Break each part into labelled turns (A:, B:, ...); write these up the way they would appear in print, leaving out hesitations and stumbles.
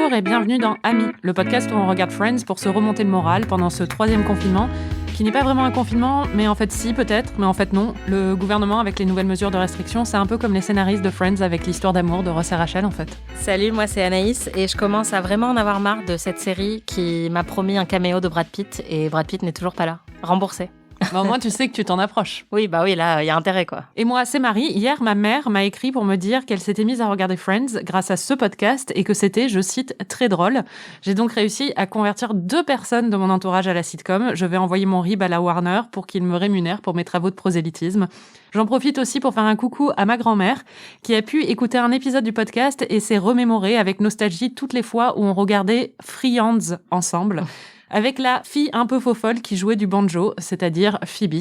A: Bonjour et bienvenue dans Amis, le podcast où on regarde Friends pour se remonter le moral pendant ce 3e confinement, qui n'est pas vraiment un confinement, mais en fait si peut-être, mais en fait non. Le gouvernement avec les nouvelles mesures de restriction, c'est un peu comme les scénaristes de Friends avec l'histoire d'amour de Ross et Rachel en fait.
B: Salut, moi c'est Anaïs et je commence à vraiment en avoir marre de cette série qui m'a promis un caméo de Brad Pitt et Brad Pitt n'est toujours pas là. Remboursé.
A: Au moins tu sais que tu t'en approches.
B: Oui, là, il y a intérêt quoi.
A: Et moi, c'est Marie. Hier, ma mère m'a écrit pour me dire qu'elle s'était mise à regarder Friends grâce à ce podcast et que c'était, je cite, très drôle. J'ai donc réussi à convertir 2 personnes de mon entourage à la sitcom. Je vais envoyer mon RIB à la Warner pour qu'ils me rémunèrent pour mes travaux de prosélytisme. J'en profite aussi pour faire un coucou à ma grand-mère qui a pu écouter un épisode du podcast et s'est remémorée avec nostalgie toutes les fois où on regardait Friends ensemble. Avec la fille un peu faux-folle qui jouait du banjo, c'est-à-dire Phoebe.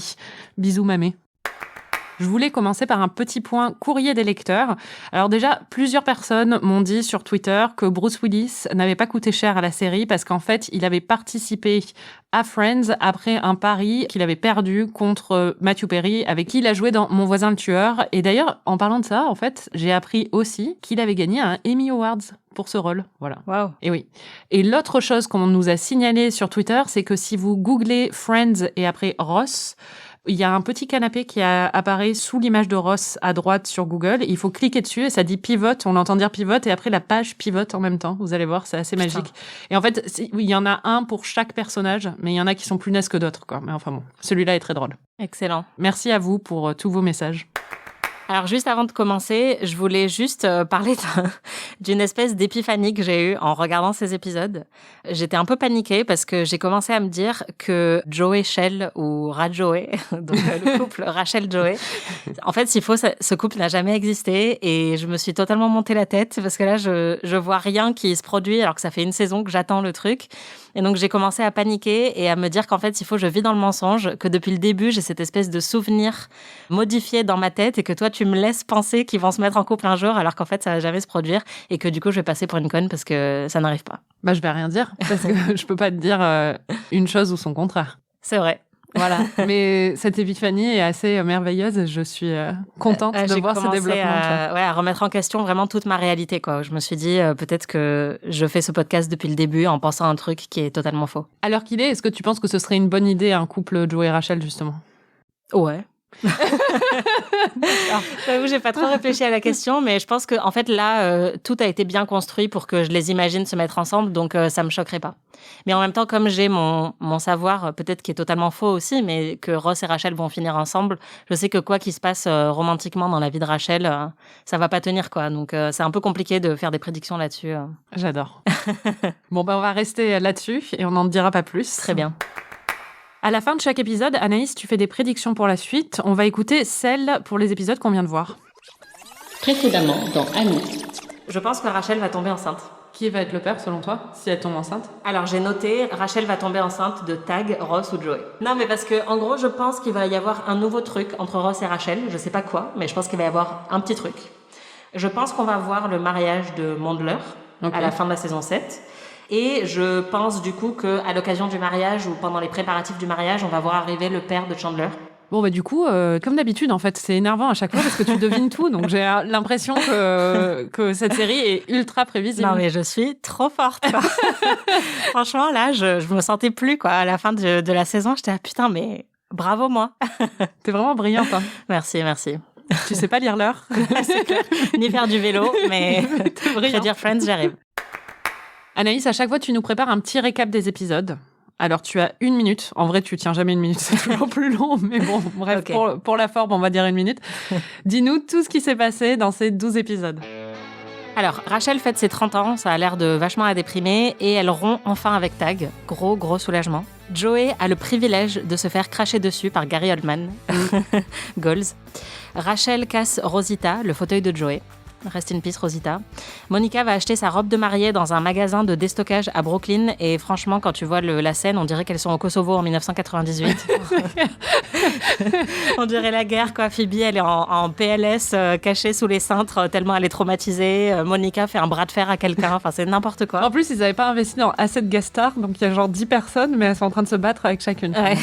A: Bisous mamé. Je voulais commencer par un petit point courrier des lecteurs. Alors déjà, plusieurs personnes m'ont dit sur Twitter que Bruce Willis n'avait pas coûté cher à la série parce qu'en fait, il avait participé à Friends après un pari qu'il avait perdu contre Matthew Perry, avec qui il a joué dans Mon voisin le tueur. Et d'ailleurs, en parlant de ça, en fait, j'ai appris aussi qu'il avait gagné un Emmy Awards pour ce rôle. Voilà.
B: Waouh.
A: Et oui. Et l'autre chose qu'on nous a signalé sur Twitter, c'est que si vous googlez Friends et après Ross, il y a un petit canapé qui apparaît sous l'image de Ross à droite sur Google. Il faut cliquer dessus et ça dit pivot. On entend dire pivot et après la page pivote en même temps. Vous allez voir, c'est assez magique. Et en fait, oui, il y en a un pour chaque personnage, mais il y en a qui sont plus nazes que d'autres, quoi. Mais enfin bon, celui-là est très drôle.
B: Excellent.
A: Merci à vous pour tous vos messages.
B: Alors juste avant de commencer, je voulais juste parler d'une espèce d'épiphanie que j'ai eue en regardant ces épisodes. J'étais un peu paniquée parce que j'ai commencé à me dire que Joey Shell ou Rajoey, donc le couple Rachel-Joey, en fait, s'il faut, ce couple n'a jamais existé et je me suis totalement monté la tête parce que là, je vois rien qui se produit alors que ça fait une saison que j'attends le truc. Et donc, j'ai commencé à paniquer et à me dire qu'en fait, il faut que je vis dans le mensonge, que depuis le début, j'ai cette espèce de souvenir modifié dans ma tête et que toi, tu me laisses penser qu'ils vont se mettre en couple un jour alors qu'en fait, ça va jamais se produire et que du coup, je vais passer pour une conne parce que ça n'arrive pas.
A: Bah, je vais rien dire parce que je peux pas te dire une chose ou son contraire.
B: C'est vrai.
A: Voilà, mais cette épiphanie est assez merveilleuse et je suis contente de voir ce développement.
B: À remettre en question vraiment toute ma réalité, quoi. Je me suis dit, peut-être que je fais ce podcast depuis le début en pensant à un truc qui est totalement faux.
A: À l'heure qu'il est ce que tu penses que ce serait une bonne idée, un couple Joey et Rachel, justement ?
B: Ouais. J'avoue, j'ai pas trop réfléchi à la question, mais je pense que en fait là, tout a été bien construit pour que je les imagine se mettre ensemble, donc ça me choquerait pas. Mais en même temps, comme j'ai mon savoir, peut-être qui est totalement faux aussi, mais que Ross et Rachel vont finir ensemble, je sais que quoi qu'il se passe romantiquement dans la vie de Rachel, ça va pas tenir, quoi. Donc c'est un peu compliqué de faire des prédictions là-dessus.
A: J'adore. Bon, on va rester là-dessus et on n'en dira pas plus.
B: Très bien.
A: À la fin de chaque épisode, Anaïs, tu fais des prédictions pour la suite. On va écouter celles pour les épisodes qu'on vient de voir.
B: Précédemment dans Amis. Je pense que Rachel va tomber enceinte.
A: Qui va être le père, selon toi, si elle tombe enceinte ?
B: Alors, j'ai noté, Rachel va tomber enceinte de Tag, Ross ou Joey. Non, mais parce que, en gros, je pense qu'il va y avoir un nouveau truc entre Ross et Rachel. Je sais pas quoi, mais je pense qu'il va y avoir un petit truc. Je pense qu'on va voir le mariage de Mondler à la fin de la saison 7. Et je pense du coup qu'à l'occasion du mariage ou pendant les préparatifs du mariage, on va voir arriver le père de Chandler.
A: Bon, du coup, comme d'habitude, en fait, c'est énervant à chaque fois parce que tu devines tout. Donc, j'ai l'impression que cette série est ultra prévisible.
B: Non, mais je suis trop forte, quoi. Franchement, là, je me sentais plus, quoi. À la fin de la saison, j'étais là, putain, mais bravo, moi.
A: T'es vraiment brillante, hein.
B: Merci.
A: Tu sais pas lire l'heure.
B: C'est clair. Ni faire du vélo, mais dire Friends, j'arrive.
A: Anaïs, à chaque fois, tu nous prépares un petit récap des épisodes. Alors, tu as 1 minute. En vrai, tu tiens jamais 1 minute. C'est toujours plus long. Mais bon, bref, okay. pour la forme, on va dire 1 minute. Dis-nous tout ce qui s'est passé dans ces 12 épisodes.
B: Alors, Rachel fête ses 30 ans. Ça a l'air de vachement la déprimer. Et elle rompt enfin avec Tag. Gros soulagement. Joey a le privilège de se faire cracher dessus par Gary Oldman. Goals. Rachel casse Rosita, le fauteuil de Joey. Rest in peace, Rosita. Monica va acheter sa robe de mariée dans un magasin de déstockage à Brooklyn. Et franchement, quand tu vois la scène, on dirait qu'elles sont au Kosovo en 1998. On dirait la guerre, quoi. Phoebe, elle est en PLS, cachée sous les cintres, tellement elle est traumatisée. Monica fait un bras de fer à quelqu'un. Enfin, c'est n'importe quoi.
A: En plus, ils n'avaient pas investi dans assez de guest stars. Donc, il y a genre 10 personnes, mais elles sont en train de se battre avec chacune.
B: Ouais.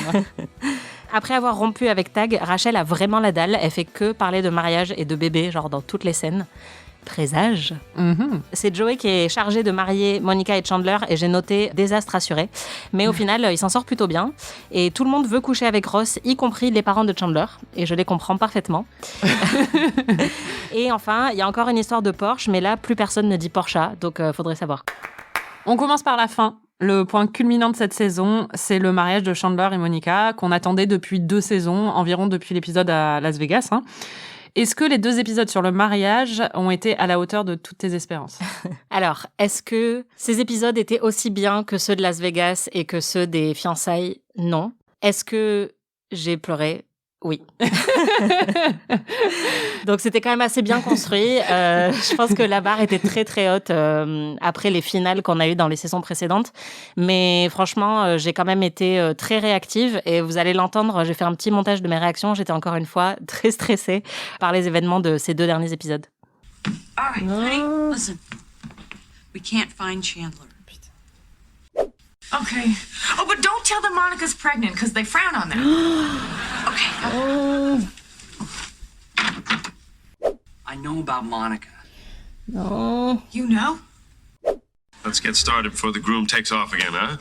B: Après avoir rompu avec Tag, Rachel a vraiment la dalle. Elle fait que parler de mariage et de bébé, genre dans toutes les scènes. présage. C'est Joey qui est chargé de marier Monica et Chandler et j'ai noté désastre assuré. Mais au final, il s'en sort plutôt bien. Et tout le monde veut coucher avec Ross, y compris les parents de Chandler. Et je les comprends parfaitement. Et enfin, il y a encore une histoire de Porsche, mais là, plus personne ne dit Porsche, donc faudrait savoir.
A: On commence par la fin. Le point culminant de cette saison, c'est le mariage de Chandler et Monica, qu'on attendait depuis 2 saisons, environ depuis l'épisode à Las Vegas. Est-ce que les 2 épisodes sur le mariage ont été à la hauteur de toutes tes espérances ?
B: Alors, est-ce que ces épisodes étaient aussi bien que ceux de Las Vegas et que ceux des fiançailles ? Non. Est-ce que j'ai pleuré ? Oui. Donc, c'était quand même assez bien construit. Je pense que la barre était très, très haute après les finales qu'on a eues dans les saisons précédentes. Mais franchement, j'ai quand même été très réactive. Et vous allez l'entendre, j'ai fait un petit montage de mes réactions. J'étais encore une fois très stressée par les événements de ces 2 derniers épisodes.
C: All right, honey, listen. We can't find Chandler. Okay. Oh, but don't tell them Monica's pregnant, because they frown on that. Okay.
D: I know about Monica.
B: Non.
C: You know?
E: Let's get started before the groom takes off again, huh?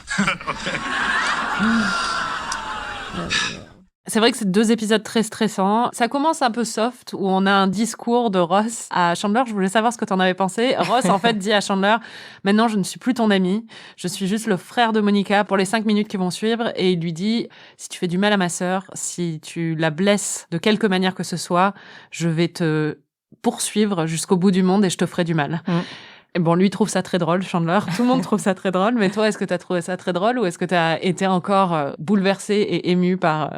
A: C'est vrai que c'est 2 épisodes très stressants. Ça commence un peu soft, où on a un discours de Ross à Chandler. Je voulais savoir ce que tu en avais pensé. Ross, en fait, dit à Chandler, « Maintenant, je ne suis plus ton ami. Je suis juste le frère de Monica pour les 5 minutes qui vont suivre. » Et il lui dit, « Si tu fais du mal à ma sœur, si tu la blesses de quelque manière que ce soit, je vais te poursuivre jusqu'au bout du monde et je te ferai du mal. » Et bon, lui trouve ça très drôle, Chandler. Tout le monde trouve ça très drôle. Mais toi, est-ce que tu as trouvé ça très drôle ou est-ce que tu as été encore bouleversée et émue par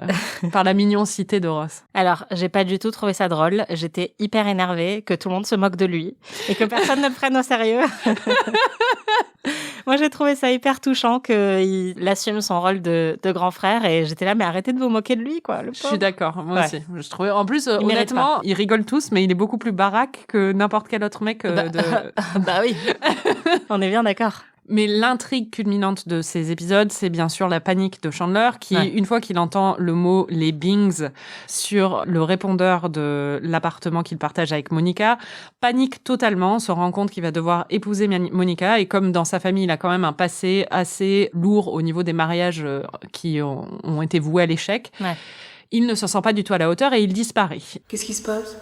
A: la mignoncité de Ross ?
B: Alors, j'ai pas du tout trouvé ça drôle. J'étais hyper énervée que tout le monde se moque de lui et que personne ne le prenne au sérieux. Moi, j'ai trouvé ça hyper touchant qu'il assume son rôle de grand frère et j'étais là, mais arrêtez de vous moquer de lui, quoi. Le pauvre.
A: Je suis d'accord, moi aussi. Je trouvais, en plus,
B: Il
A: honnêtement, ils rigolent tous, mais il est beaucoup plus baraque que n'importe quel autre mec
B: Bah oui, on est bien d'accord.
A: Mais l'intrigue culminante de ces épisodes, c'est bien sûr la panique de Chandler qui, une fois qu'il entend le mot « les Bings » sur le répondeur de l'appartement qu'il partage avec Monica, panique totalement, se rend compte qu'il va devoir épouser Monica et comme dans sa famille, il a quand même un passé assez lourd au niveau des mariages qui ont été voués à l'échec, il ne se sent pas du tout à la hauteur et il disparaît.
F: Qu'est-ce qui se passe ?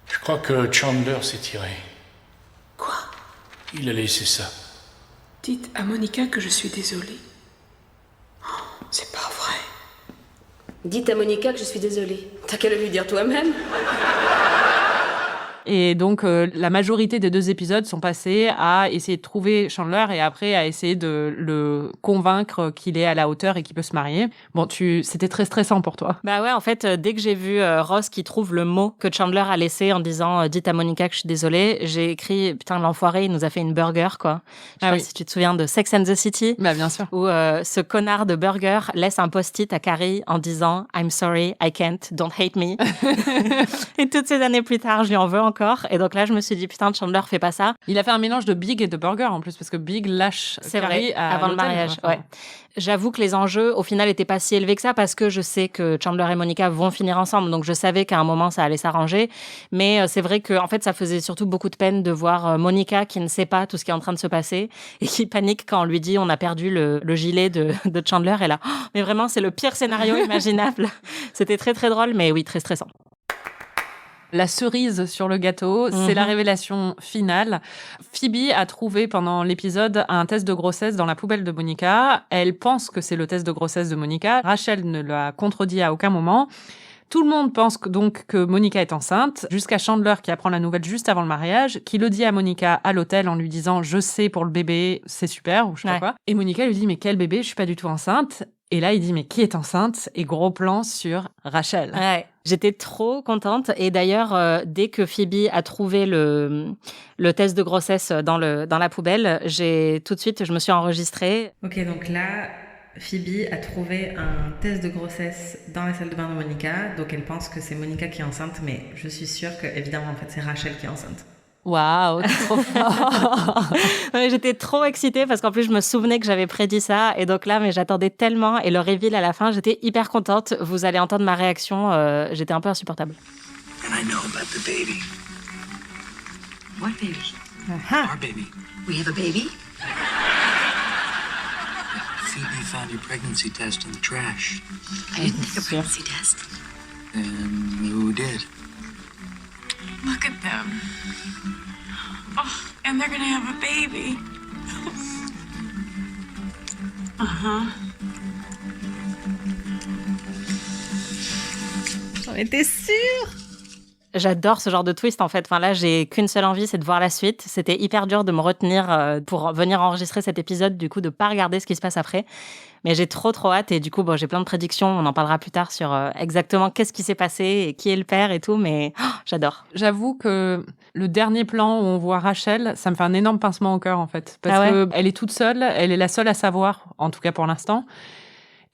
G: Je crois que Chandler s'est tiré.
F: Quoi ?
G: Il a laissé ça.
F: Dites à Monica que je suis désolée. Oh, c'est pas vrai.
H: Dites à Monica que je suis désolée. T'as qu'à le lui dire toi-même.
A: Et donc, la majorité des 2 épisodes sont passés à essayer de trouver Chandler et après à essayer de le convaincre qu'il est à la hauteur et qu'il peut se marier. Bon, c'était très stressant pour toi.
B: Bah ouais, en fait, dès que j'ai vu Ross qui trouve le mot que Chandler a laissé en disant « Dites à Monica que je suis désolée », j'ai écrit « Putain, l'enfoiré, il nous a fait une burger, quoi ». Je sais pas si tu te souviens de Sex and the City.
A: Bah, bien sûr.
B: Où ce connard de burger laisse un post-it à Carrie en disant « I'm sorry, I can't, don't hate me ». Et toutes ces années plus tard, je lui en veux encore. Et donc là, je me suis dit, putain, Chandler, fais pas ça.
A: Il a fait un mélange de Big et de Burger en plus, parce que Big lâche Carrie
B: avant le mariage. Ouais. J'avoue que les enjeux, au final, étaient pas si élevés que ça, parce que je sais que Chandler et Monica vont finir ensemble. Donc je savais qu'à un moment, ça allait s'arranger. Mais c'est vrai que, en fait, ça faisait surtout beaucoup de peine de voir Monica qui ne sait pas tout ce qui est en train de se passer et qui panique quand on lui dit on a perdu le gilet de Chandler. Et là, mais vraiment, c'est le pire scénario imaginable. C'était très, très drôle, mais oui, très stressant.
A: La cerise sur le gâteau, c'est la révélation finale. Phoebe a trouvé pendant l'épisode un test de grossesse dans la poubelle de Monica. Elle pense que c'est le test de grossesse de Monica. Rachel ne l'a contredit à aucun moment. Tout le monde pense donc que Monica est enceinte, jusqu'à Chandler qui apprend la nouvelle juste avant le mariage, qui le dit à Monica à l'hôtel en lui disant « Je sais pour le bébé, c'est super » ou je sais pas quoi. Et Monica lui dit « Mais quel bébé ? Je suis pas du tout enceinte ». Et là, il dit « Mais qui est enceinte ?» Et gros plan sur Rachel.
B: Ouais. J'étais trop contente. Et d'ailleurs, dès que Phoebe a trouvé le test de grossesse dans la poubelle, je me suis enregistrée.
I: Ok, donc là, Phoebe a trouvé un test de grossesse dans la salle de bain de Monica. Donc elle pense que c'est Monica qui est enceinte, mais je suis sûre que, évidemment, en fait, c'est Rachel qui est enceinte.
A: Waouh, trop fort.
B: J'étais trop excitée parce qu'en plus, je me souvenais que j'avais prédit ça. Et donc là, mais j'attendais tellement. Et le reveal à la fin, j'étais hyper contente. Vous allez entendre ma réaction. J'étais un peu insupportable.
D: And I know about the baby.
C: What baby?
D: Our baby.
C: We have a baby?
D: Phoebe found your pregnancy test in the trash.
C: I didn't take a pregnancy test.
D: And who did?
F: Look at them. Oh, and they're gonna have a baby.
I: J'en étais sûre.
B: J'adore ce genre de twist en fait. Enfin là, j'ai qu'une seule envie, c'est de voir la suite. C'était hyper dur de me retenir pour venir enregistrer cet épisode, du coup de pas regarder ce qui se passe après. Mais j'ai trop hâte et du coup j'ai plein de prédictions. On en parlera plus tard sur exactement qu'est-ce qui s'est passé et qui est le père et tout. Mais j'adore.
A: J'avoue que le dernier plan où on voit Rachel, ça me fait un énorme pincement au cœur en fait, parce que elle est toute seule, elle est la seule à savoir, en tout cas pour l'instant.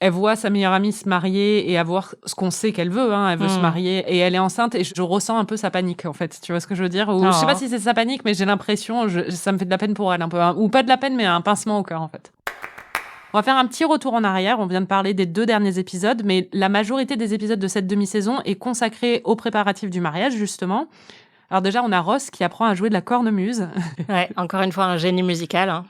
A: Elle voit sa meilleure amie se marier et avoir ce qu'on sait qu'elle veut. Elle veut se marier et elle est enceinte et je ressens un peu sa panique en fait. Tu vois ce que je veux dire? Ou je sais pas si c'est sa panique, mais j'ai l'impression, ça me fait de la peine pour elle un peu. Ou pas de la peine, mais un pincement au cœur en fait. On va faire un petit retour en arrière. On vient de parler des 2 derniers épisodes, mais la majorité des épisodes de cette demi-saison est consacrée aux préparatifs du mariage justement. Alors déjà, on a Ross qui apprend à jouer de la cornemuse.
B: Ouais, encore une fois, un génie musical. Hein.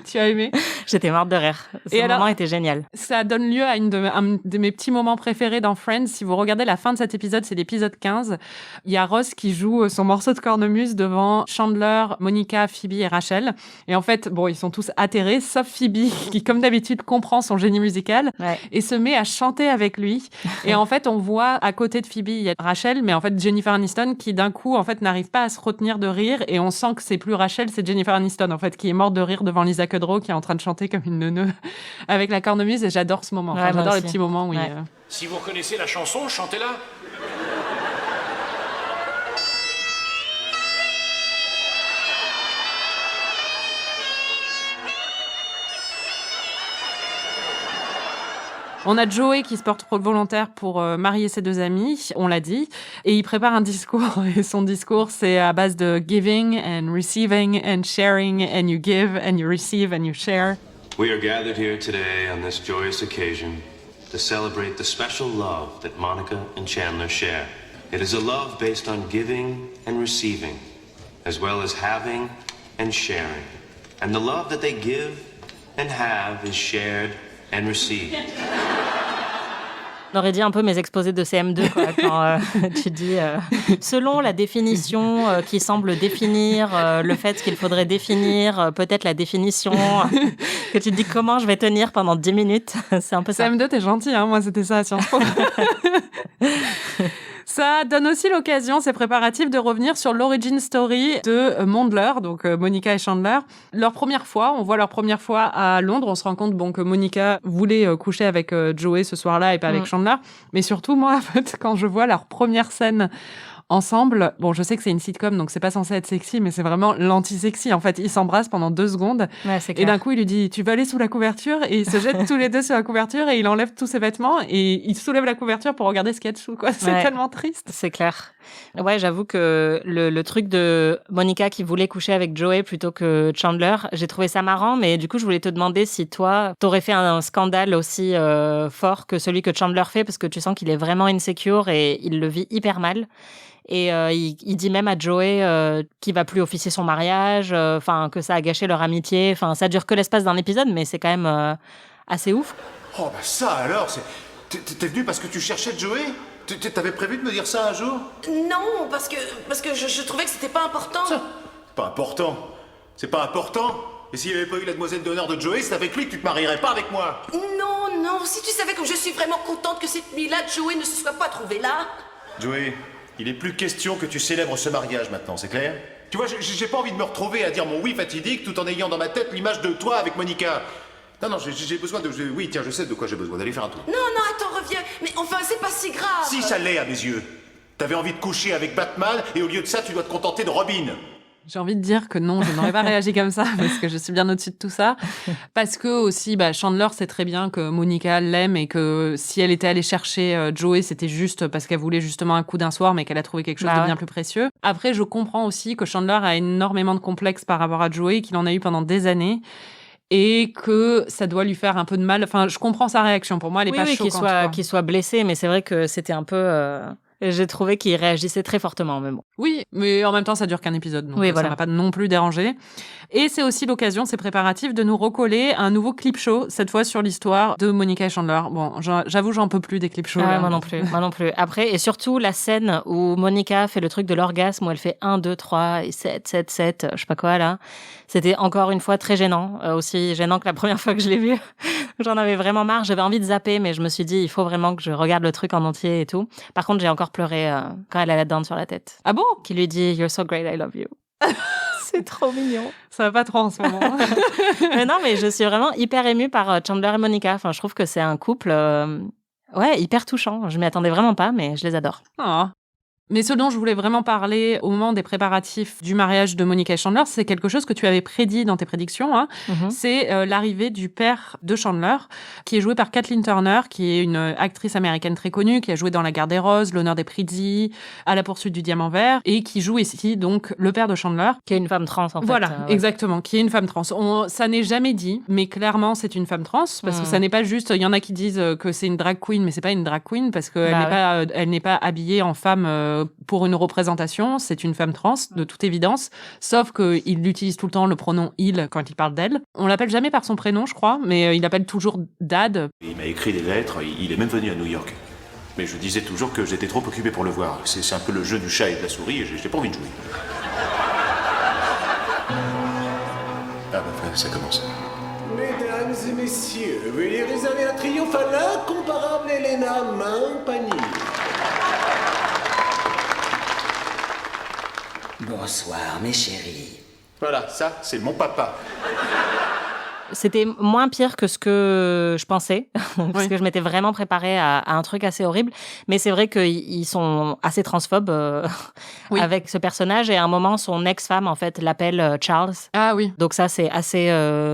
A: Tu as aimé?
B: J'étais morte de rire. Ce moment était génial.
A: Ça donne lieu à un de mes petits moments préférés dans Friends. Si vous regardez la fin de cet épisode, c'est l'épisode 15. Il y a Ross qui joue son morceau de cornemuse devant Chandler, Monica, Phoebe et Rachel. Et en fait, ils sont tous atterrés, sauf Phoebe, qui, comme d'habitude, comprend son génie musical et se met à chanter avec lui. Et en fait, on voit à côté de Phoebe, il y a Rachel, mais en fait, Jennifer Aniston, qui d'un coup, en fait, n'arrive pas à se retenir de rire. Et on sent que c'est plus Rachel, c'est Jennifer Aniston, en fait, qui est morte de rire devant Lisa Kudrow, qui est en train de chanter comme une neuneu avec la cornemuse. Et j'adore ce moment. Enfin, j'adore les petits moments où
G: Si vous reconnaissez la chanson, chantez-la.
A: On a Joey qui se porte volontaire pour marier ses 2 amis, on l'a dit, et il prépare un discours, et son discours, c'est à base de giving and receiving and sharing, and you give and you receive and you share.
E: We are gathered here today on this joyous occasion to celebrate the special love that Monica and Chandler share. It is a love based on giving and receiving, as well as having and sharing. And the love that they give and have is shared and received.
B: On aurait dit un peu mes exposés de CM2 quoi, quand tu dis selon la définition qui semble définir le fait qu'il faudrait définir peut-être la définition que tu te dis comment je vais tenir pendant 10 minutes. C'est un peu ça.
A: CM2, t'es gentil, moi c'était ça à Sciences Po. Ça donne aussi l'occasion, ces préparatifs, de revenir sur l'origin story de Mondler, donc Monica et Chandler. Leur première fois, on voit leur première fois à Londres. On se rend compte que Monica voulait coucher avec Joey ce soir-là et pas avec Chandler. Mais surtout, moi, en fait, quand je vois leur première scène ensemble, je sais que c'est une sitcom, donc c'est pas censé être sexy, mais c'est vraiment l'anti-sexy. En fait, ils s'embrassent pendant 2 secondes.
B: Ouais, c'est clair.
A: Et d'un coup, il lui dit, tu vas aller sous la couverture, et ils se jettent tous les 2 sur la couverture, et il enlève tous ses vêtements, et il soulève la couverture pour regarder ce qu'il y a dessous, quoi. C'est tellement triste.
B: C'est clair. Ouais, j'avoue que le truc de Monica qui voulait coucher avec Joey plutôt que Chandler, j'ai trouvé ça marrant, mais du coup, je voulais te demander si toi, t'aurais fait un scandale aussi fort que celui que Chandler fait, parce que tu sens qu'il est vraiment insecure et il le vit hyper mal. Et il dit même à Joey qu'il va plus officier son mariage, que ça a gâché leur amitié. Enfin, ça dure que l'espace d'un épisode, mais c'est quand même assez ouf.
J: Oh bah ça alors, t'es venu parce que tu cherchais Joey? T'avais prévu de me dire ça un jour?
H: Non, parce que je trouvais que c'était pas important.
J: Pas important? C'est pas important? Et s'il n'y avait pas eu la demoiselle d'honneur de Joey, c'est avec lui que tu te marierais pas avec moi?
H: Non, si tu savais comme je suis vraiment contente que cette nuit-là, Joey ne se soit pas trouvé là.
J: Joey, il est plus question que tu célèbres ce mariage maintenant, c'est clair? Tu vois, j'ai pas envie de me retrouver à dire mon oui fatidique tout en ayant dans ma tête l'image de toi avec Monica. Non, j'ai besoin de... Oui, tiens, je sais de quoi j'ai besoin, d'aller faire un tour.
H: Non, attends, reviens. Mais enfin, c'est pas si grave.
J: Si, ça l'est à mes yeux. T'avais envie de coucher avec Batman, et au lieu de ça, tu dois te contenter de Robin.
A: J'ai envie de dire que non, je n'aurais pas réagi comme ça, parce que je suis bien au-dessus de tout ça. Parce que aussi, Chandler sait très bien que Monica l'aime et que si elle était allée chercher Joey, c'était juste parce qu'elle voulait justement un coup d'un soir, mais qu'elle a trouvé quelque chose de bien plus précieux. Après, je comprends aussi que Chandler a énormément de complexes par rapport à Joey, qu'il en a eu pendant des années. Et que ça doit lui faire un peu de mal. Enfin, je comprends sa réaction. Pour moi, elle est pas choquante.
B: Qu'il soit blessé, mais c'est vrai que c'était un peu... Et j'ai trouvé qu'il réagissait très fortement, mais bon.
A: Oui, mais en même temps, ça dure qu'un épisode, donc
B: Oui,
A: ça
B: voilà.
A: m'a pas non plus dérangé. Et c'est aussi l'occasion, ces préparatifs, de nous recoller un nouveau clip show, cette fois sur l'histoire de Monica et Chandler. Bon, j'avoue, j'en peux plus des clip shows.
B: Ah ouais,
A: là.
B: moi non plus. Après, et surtout la scène où Monica fait le truc de l'orgasme, où elle fait 1, 2, 3, et 7, 7, 7, je sais pas quoi, là. C'était encore une fois très gênant, aussi gênant que la première fois que je l'ai vu. J'en avais vraiment marre, j'avais envie de zapper, mais je me suis dit, il faut vraiment que je regarde le truc en entier et tout. Par contre, j'ai encore pleuré quand elle a la dinde sur la tête.
A: Ah bon?
B: Qui lui dit, You're so great, I love you. C'est trop mignon.
A: Ça va pas trop en ce moment.
B: Mais non, mais je suis vraiment hyper émue par Chandler et Monica. Enfin, je trouve que c'est un couple hyper touchant. Je m'y attendais vraiment pas, mais je les adore.
A: Ah. Mais ce dont je voulais vraiment parler au moment des préparatifs du mariage de Monica et Chandler, c'est quelque chose que tu avais prédit dans tes prédictions. Hein.
B: Mm-hmm.
A: C'est l'arrivée du père de Chandler, qui est joué par Kathleen Turner, qui est une actrice américaine très connue, qui a joué dans La Guerre des Roses, L'Honneur des Prizzi, À la poursuite du diamant vert, et qui joue ici donc le père de Chandler.
B: Qui est une femme trans, en fait.
A: Voilà, exactement, qui est une femme trans. Ça n'est jamais dit, mais clairement, c'est une femme trans, parce que ça n'est pas juste... Il y en a qui disent que c'est une drag queen, mais c'est pas une drag queen, parce qu'elle elle n'est pas habillée en femme pour une représentation. C'est une femme trans, de toute évidence, sauf qu'il utilise tout le temps le pronom « il » quand il parle d'elle. On l'appelle jamais par son prénom, je crois, mais il appelle toujours Dad.
J: Il m'a écrit des lettres, il est même venu à New York. Mais je disais toujours que j'étais trop occupé pour le voir. C'est un peu le jeu du chat et de la souris, et j'ai pas envie de jouer. Ah bah ça commence.
K: Mesdames et messieurs, veuillez réserver la triomphe à l'incomparable Elena Mampagny.
L: Bonsoir, mes chéris.
J: Voilà, ça, c'est mon papa.
B: C'était moins pire que ce que je pensais, parce que je m'étais vraiment préparée à un truc assez horrible. Mais c'est vrai qu'ils sont assez transphobes avec ce personnage. Et à un moment, son ex-femme, en fait, l'appelle Charles.
A: Ah oui.
B: Donc ça, c'est assez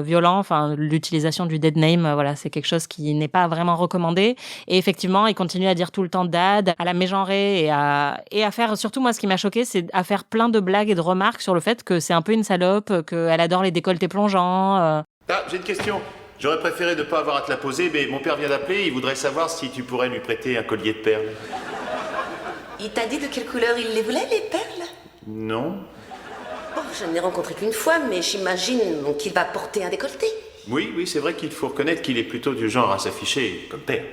B: violent. Enfin, l'utilisation du dead name, voilà, c'est quelque chose qui n'est pas vraiment recommandé. Et effectivement, il continue à dire tout le temps dad, à la mégenrer et à faire... Surtout, moi, ce qui m'a choqué, c'est à faire plein de blagues et de remarques sur le fait que c'est un peu une salope, qu'elle adore les décolletés plongeants.
J: Ah, j'ai une question. J'aurais préféré ne pas avoir à te la poser, mais mon père vient d'appeler, il voudrait savoir si tu pourrais lui prêter un collier de perles.
L: Il t'a dit de quelle couleur il les voulait, les perles?
J: Non.
L: Oh, je ne l'ai rencontré qu'une fois, mais j'imagine qu'il va porter un décolleté.
J: Oui, c'est vrai qu'il faut reconnaître qu'il est plutôt du genre à s'afficher comme père.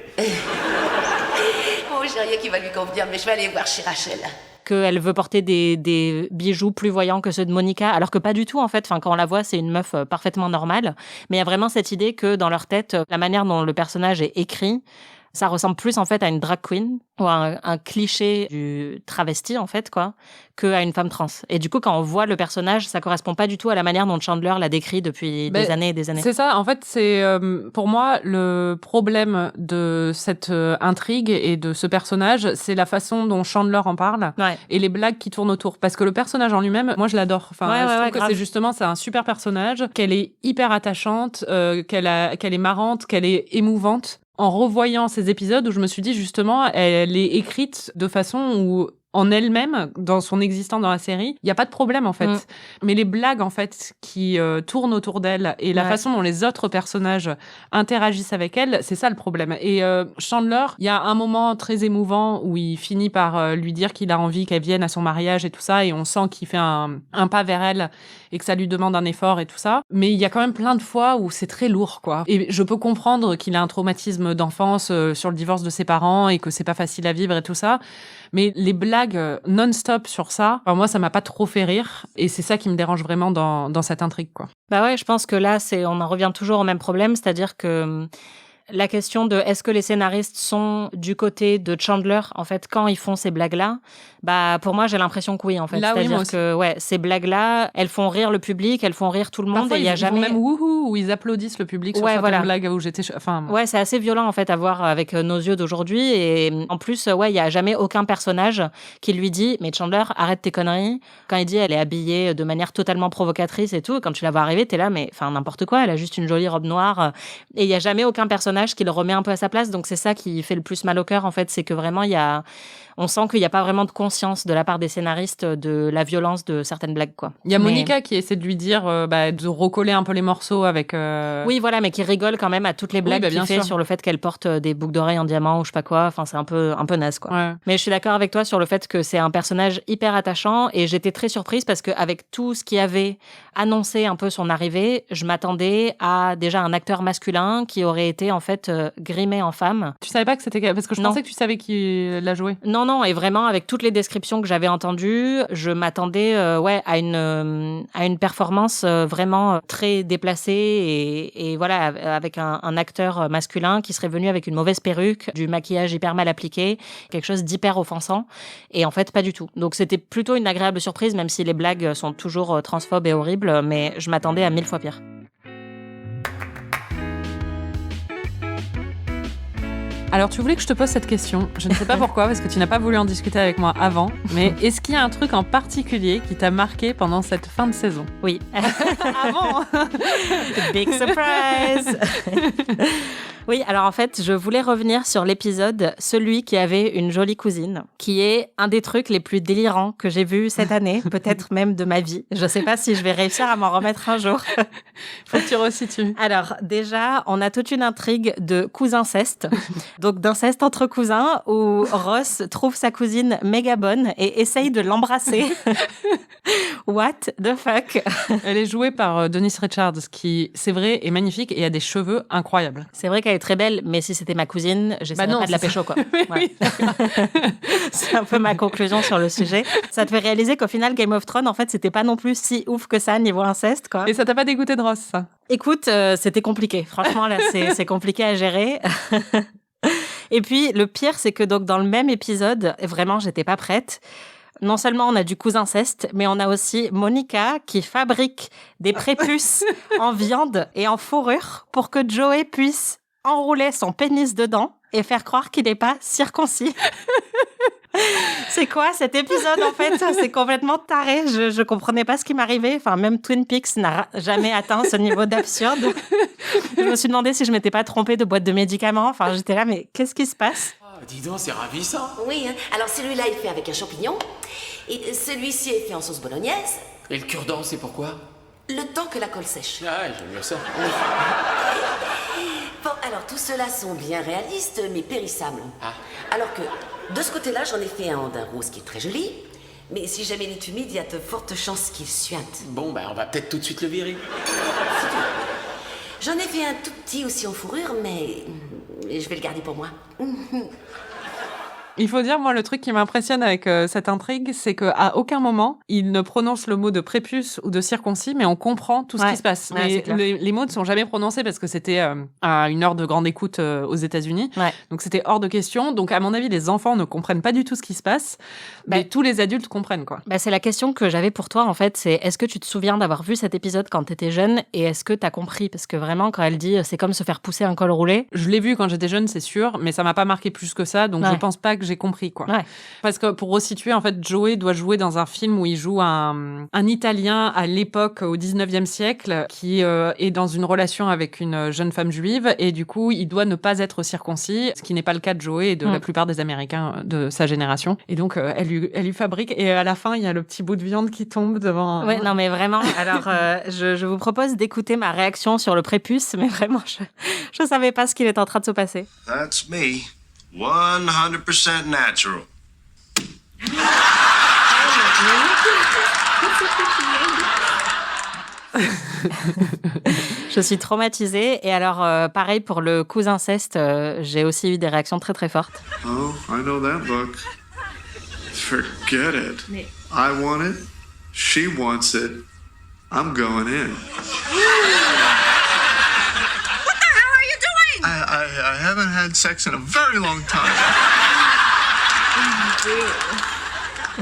L: Oh, j'ai rien qui va lui convenir, mais je vais aller voir chez Rachel.
B: Qu'elle veut porter des bijoux plus voyants que ceux de Monica, alors que pas du tout, en fait. Enfin, quand on la voit, c'est une meuf parfaitement normale. Mais il y a vraiment cette idée que dans leur tête, la manière dont le personnage est écrit, ça ressemble plus, en fait, à une drag queen ou à un cliché du travesti, en fait, quoi, qu'à une femme trans. Et du coup, quand on voit le personnage, ça correspond pas du tout à la manière dont Chandler l'a décrit depuis des années et des années.
A: C'est ça, en fait, c'est pour moi le problème de cette intrigue et de ce personnage, c'est la façon dont Chandler en parle et les blagues qui tournent autour. Parce que le personnage en lui-même, moi je l'adore. Enfin, je trouve que c'est un super personnage, qu'elle est hyper attachante, qu'elle est marrante, qu'elle est émouvante. En revoyant ces épisodes où je me suis dit justement, elle est écrite de façon où en elle-même, dans son existence dans la série, il n'y a pas de problème en fait. Mais les blagues en fait qui tournent autour d'elle et la façon dont les autres personnages interagissent avec elle, c'est ça le problème. Et Chandler, il y a un moment très émouvant où il finit par lui dire qu'il a envie qu'elle vienne à son mariage et tout ça, et on sent qu'il fait un pas vers elle et que ça lui demande un effort et tout ça. Mais il y a quand même plein de fois où c'est très lourd, quoi. Et je peux comprendre qu'il a un traumatisme d'enfance sur le divorce de ses parents et que c'est pas facile à vivre et tout ça. Mais les blagues non-stop sur ça, moi, ça m'a pas trop fait rire. Et c'est ça qui me dérange vraiment dans cette intrigue, quoi.
B: Bah ouais, je pense que là, on en revient toujours au même problème, c'est-à-dire que la question de est-ce que les scénaristes sont du côté de Chandler, en fait, quand ils font ces blagues-là, bah, pour moi, j'ai l'impression que oui, en fait.
A: Là,
B: c'est-à-dire
A: oui,
B: que, ces blagues-là, elles font rire le public, elles font rire tout le monde.
A: Parfois,
B: et il y a jamais.
A: Ils font même wouhou, où ils applaudissent le public sur certaines blagues où j'étais.
B: Ouais, c'est assez violent, en fait, à voir avec nos yeux d'aujourd'hui. Et en plus, il y a jamais aucun personnage qui lui dit, mais Chandler, arrête tes conneries. Quand il dit, elle est habillée de manière totalement provocatrice et tout, quand tu la vois arriver, t'es là, mais, enfin, n'importe quoi, elle a juste une jolie robe noire. Et il y a jamais aucun personnage personnage qui le remet un peu à sa place. Donc c'est ça qui fait le plus mal au cœur, en fait, c'est que vraiment on sent qu'il n'y a pas vraiment de conscience de la part des scénaristes de la violence de certaines blagues, quoi.
A: Il y a Monica qui essaie de lui dire de recoller un peu les morceaux avec...
B: Oui, voilà, mais qui rigole quand même à toutes les blagues qu'il fait sur le fait qu'elle porte des boucles d'oreilles en diamant ou je sais pas quoi. Enfin, c'est un peu naze, quoi. Ouais. Mais je suis d'accord avec toi sur le fait que c'est un personnage hyper attachant et j'étais très surprise parce qu'avec tout ce qui avait annoncé un peu son arrivée, je m'attendais à déjà un acteur masculin qui aurait été en fait grimé en femme.
A: Tu savais pas que c'était... Parce que je pensais que tu savais qui l'a joué.
B: Non, et vraiment, avec toutes les descriptions que j'avais entendues, je m'attendais à une performance vraiment très déplacée et voilà, avec un acteur masculin qui serait venu avec une mauvaise perruque, du maquillage hyper mal appliqué, quelque chose d'hyper offensant. Et en fait, pas du tout. Donc, c'était plutôt une agréable surprise, même si les blagues sont toujours transphobes et horribles, mais je m'attendais à 1000 fois pire.
A: Alors, tu voulais que je te pose cette question. Je ne sais pas pourquoi, parce que tu n'as pas voulu en discuter avec moi avant. Mais est-ce qu'il y a un truc en particulier qui t'a marqué pendant cette fin de saison ?
B: Oui.
A: Avant.
B: Big surprise. Oui, alors en fait, je voulais revenir sur l'épisode « Celui qui avait une jolie cousine », qui est un des trucs les plus délirants que j'ai vus cette année, peut-être même de ma vie. Je ne sais pas si je vais réussir à m'en remettre un jour.
A: Faut que tu resitues.
B: Alors déjà, on a toute une intrigue de cousinceste, donc d'inceste entre cousins, où Ross trouve sa cousine méga bonne et essaye de l'embrasser. What the fuck?
A: Elle est jouée par Denise Richards, qui, c'est vrai, est magnifique et a des cheveux incroyables.
B: C'est vrai qu'elle est très belle, mais si c'était ma cousine, j'essaierais pas de la pécho, quoi.
A: Oui,
B: c'est un peu ma conclusion sur le sujet. Ça te fait réaliser qu'au final, Game of Thrones, en fait, c'était pas non plus si ouf que ça niveau inceste, quoi.
A: Et ça t'a pas dégoûté de Ross, ça?
B: Écoute, c'était compliqué. Franchement, là, c'est compliqué à gérer. Et puis, le pire, c'est que donc dans le même épisode, vraiment, j'étais pas prête. Non seulement on a du cousinceste, mais on a aussi Monica qui fabrique des prépuces en viande et en fourrure pour que Joey puisse enrouler son pénis dedans et faire croire qu'il n'est pas circoncis. C'est quoi cet épisode, en fait? C'est complètement taré. Je comprenais pas ce qui m'arrivait. Enfin, même Twin Peaks n'a jamais atteint ce niveau d'absurde. Je me suis demandé si je m'étais pas trompée de boîte de médicaments. Enfin, j'étais là, mais qu'est-ce qui se passe?
G: Dis donc, c'est ravissant.
L: Oui, hein. Alors celui-là est fait avec un champignon, et celui-ci est fait en sauce bolognaise.
G: Et le cure-dent, c'est pourquoi?
L: Le temps que la colle sèche.
G: Ah, j'aime mieux ça.
L: Bon, alors tout cela sont bien réalistes, mais périssables.
G: Ah.
L: Alors que, de ce côté-là, j'en ai fait un andin rose qui est très joli, mais si jamais il est humide, il y a de fortes chances qu'il suinte.
G: Bon, on va peut-être tout de suite le virer.
L: J'en ai fait un tout petit aussi en fourrure, mais je vais le garder pour moi.
A: Il faut dire, moi, le truc qui m'impressionne avec cette intrigue, c'est qu'à aucun moment, il ne prononce le mot de prépuce ou de circoncis, mais on comprend tout ce qui se passe.
B: Ouais,
A: les mots ne sont jamais prononcés parce que c'était à une heure de grande écoute aux États-Unis. Ouais. Donc, c'était hors de question. Donc, à mon avis, les enfants ne comprennent pas du tout ce qui se passe, mais tous les adultes comprennent, quoi.
B: C'est la question que j'avais pour toi, en fait. C'est est-ce que tu te souviens d'avoir vu cet épisode quand t'étais jeune et est-ce que t'as compris? Parce que vraiment, quand elle dit c'est comme se faire pousser un col roulé.
A: Je l'ai vu quand j'étais jeune, c'est sûr, mais ça m'a pas marqué plus que ça. Donc, je pense pas que j'ai compris, quoi.
B: Ouais.
A: Parce que pour resituer, en fait, Joey doit jouer dans un film où il joue un Italien à l'époque, au 19e siècle, qui est dans une relation avec une jeune femme juive, et du coup, il doit ne pas être circoncis, ce qui n'est pas le cas de Joey et de la plupart des Américains de sa génération. Et donc, elle lui fabrique, et à la fin, il y a le petit bout de viande qui tombe devant...
B: Ouais, non, mais vraiment, alors, je vous propose d'écouter ma réaction sur le prépuce, mais vraiment, je savais pas ce qu'il est en train de se passer.
M: That's me. 100% natural.
B: Je suis traumatisée. Et alors, pareil pour le cousinceste, j'ai aussi eu des réactions très très fortes.
M: Oh, I know that look. Forget it. I want it. She wants it. I'm going in. I haven't had sex in a very long time.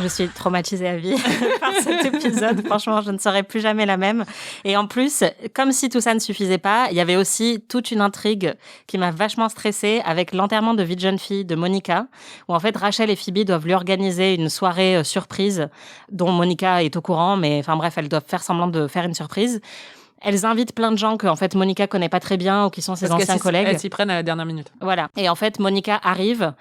B: Je suis traumatisée à vie par cet épisode. Franchement, je ne serai plus jamais la même. Et en plus, comme si tout ça ne suffisait pas, il y avait aussi toute une intrigue qui m'a vachement stressée avec l'enterrement de vie de jeune fille de Monica, où en fait Rachel et Phoebe doivent lui organiser une soirée surprise dont Monica est au courant, mais enfin bref, elles doivent faire semblant de faire une surprise. Elles invitent plein de gens que en fait Monica connaît pas très bien ou qui sont ses anciens collègues.
A: Elles s'y prennent à la dernière minute.
B: Voilà. Et en fait, Monica arrive.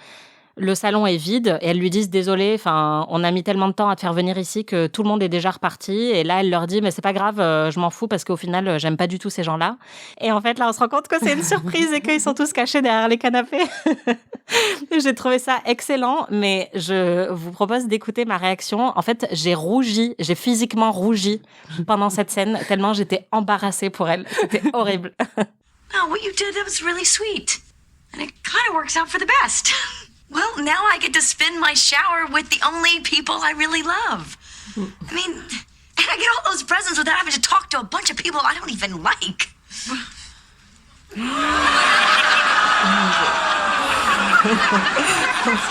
B: Le salon est vide et elles lui disent désolé, enfin on a mis tellement de temps à te faire venir ici que tout le monde est déjà reparti et là elle leur dit mais c'est pas grave, je m'en fous parce qu'au final j'aime pas du tout ces gens-là. Et en fait là on se rend compte que c'est une surprise et qu'ils sont tous cachés derrière les canapés. J'ai trouvé ça excellent, mais je vous propose d'écouter ma réaction. En fait j'ai physiquement rougi pendant cette scène tellement j'étais embarrassée pour elle. C'était horrible.
C: No, what you did, that was really sweet. And it kind of works out for the best. Well, now I get to spend my shower with the only people I really love. I mean, and I get all those presents without having to talk to a bunch of people I don't even like.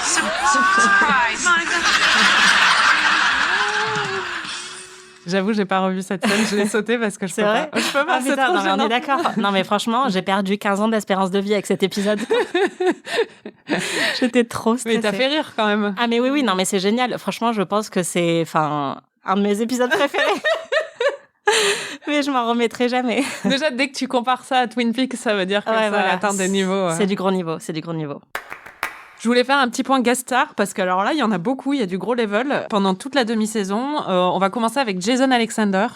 C: Surprise, Monica.
A: J'avoue, j'ai pas revu cette scène, je l'ai sautée parce que je peux
B: vrai
A: pas. Je peux pas, c'est trop
B: non, mais on
A: gênant.
B: est d'accord. Non, mais franchement, j'ai perdu 15 ans d'espérance de vie avec cet épisode. J'étais trop stressée.
A: Mais t'as fait rire quand même.
B: Ah, mais oui, non, mais c'est génial. Franchement, je pense que c'est un de mes épisodes préférés. Mais je m'en remettrai jamais.
A: Déjà, dès que tu compares ça à Twin Peaks, ça veut dire que ça atteint des niveaux.
B: C'est du gros niveau, c'est du gros niveau.
A: Je voulais faire un petit point guest star parce que alors là, il y en a beaucoup, il y a du gros level. Pendant toute la demi-saison, on va commencer avec Jason Alexander,